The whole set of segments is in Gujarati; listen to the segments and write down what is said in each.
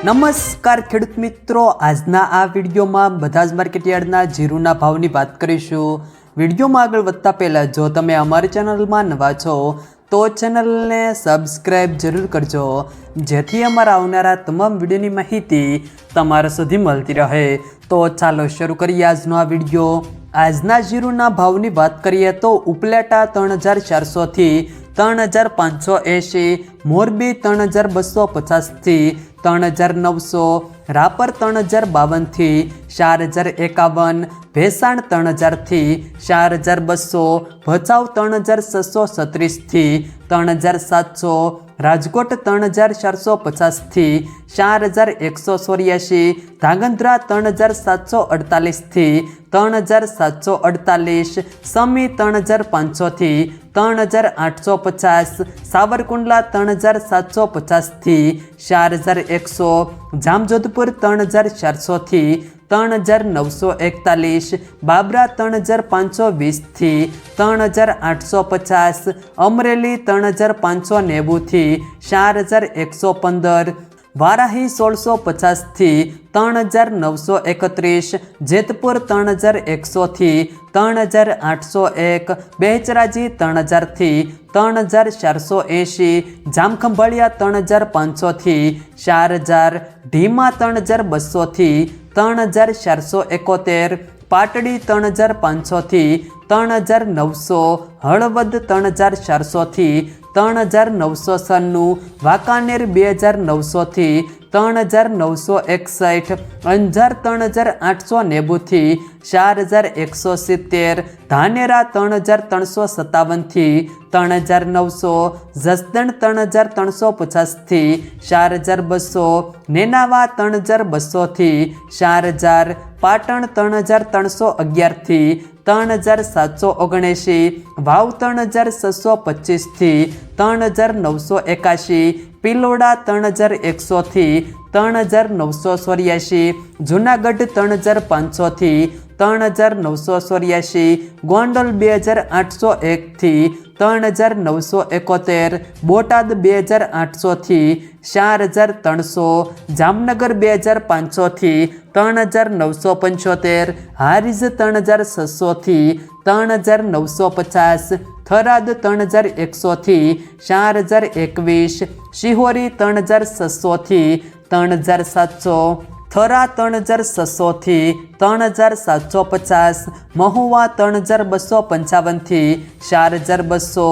નમસ્કાર ખેડૂત મિત્રો, આજના આ વિડીયોમાં બધા જ માર્કેટયાર્ડના જીરુના ભાવની વાત કરીશું। વિડીયોમાં આગળ વધતા પહેલાં જો તમે અમારી ચેનલમાં નવા છો તો ચેનલને સબસ્ક્રાઈબ જરૂર કરજો, જેથી અમારા આવનારા તમામ વિડીયોની માહિતી તમારા સુધી મળતી રહે। તો ચાલો શરૂ કરીએ આજનો આ વિડીયો। આજના જીરુના ભાવની વાત કરીએ તો ઉપલેટા 3400 થી 3580, મોરબી 3250 થી 3900, રાપર 3052 થી 4051, ભેસાણ 3000 થી 4200, ભચાઉ 3636 થી 3700, રાજકોટ 3450 થી 4184, ધાંગધ્રા 3748 થી 3748, સમી 3500 થી 3850, સાવરકુંડલા 3750 થી 4100, જામજોધપુર 3400 થી 3941, બાબરા 3520 થી 3850, અમરેલી 3590 થી 4115, વારાહી 1650 થી 3931, જેતપુર 3100 થી 3801, બહેચરાજી 3000 થી 3480, જામખંભાળિયા 3500 થી 4000, ઢીમા 3200 થી 3471, પાટડી 3500 થી 3900, હળવદ 3400 થી 3996, વાંકાનેર 2900 થી 3961, અંજાર 3890 થી 4170, ધાનેરા 3357 થી 3900, જસદણ 3350 થી 4200, નેનાવા 3200 થી 4000, પાટણ 3311 થી 3779, વાવ 3625 થી 3981, પિલોડા 3100 થી 3984, જુનાગઢ 3500 થી 3984, ગોંડલ 2801 થી 3971, બોટાદ 2800 થી 4300, જામનગર 2500 થી 3975, હારીજ 3600 થી 3950, થરાદ 3100 થી 4021, શિહોરી 3600 થી 3700, થરા 3600 થી 3750, મહુવા 3255 થી 4200,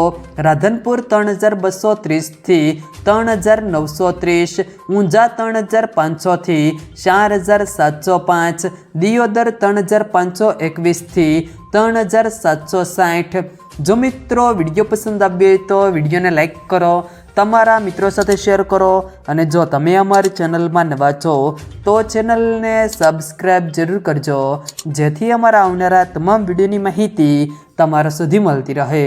રાધનપુર 3230 થી 3930, ઊંઝા 3500 થી 4705, દિયોદર 3521 થી 3760। જો મિત્રો વિડીયો પસંદ આવ્યો હોય તો વિડીયોને લાઈક કરો, તમારા મિત્રો સાથે શેર કરો, અને જો તમે અમારી ચેનલમાં નવા છો તો ચેનલને સબસ્ક્રાઈબ જરૂર કરજો, જેથી અમારા આવનારા તમામ વિડીયોની માહિતી તમારા સુધી મળતી રહે।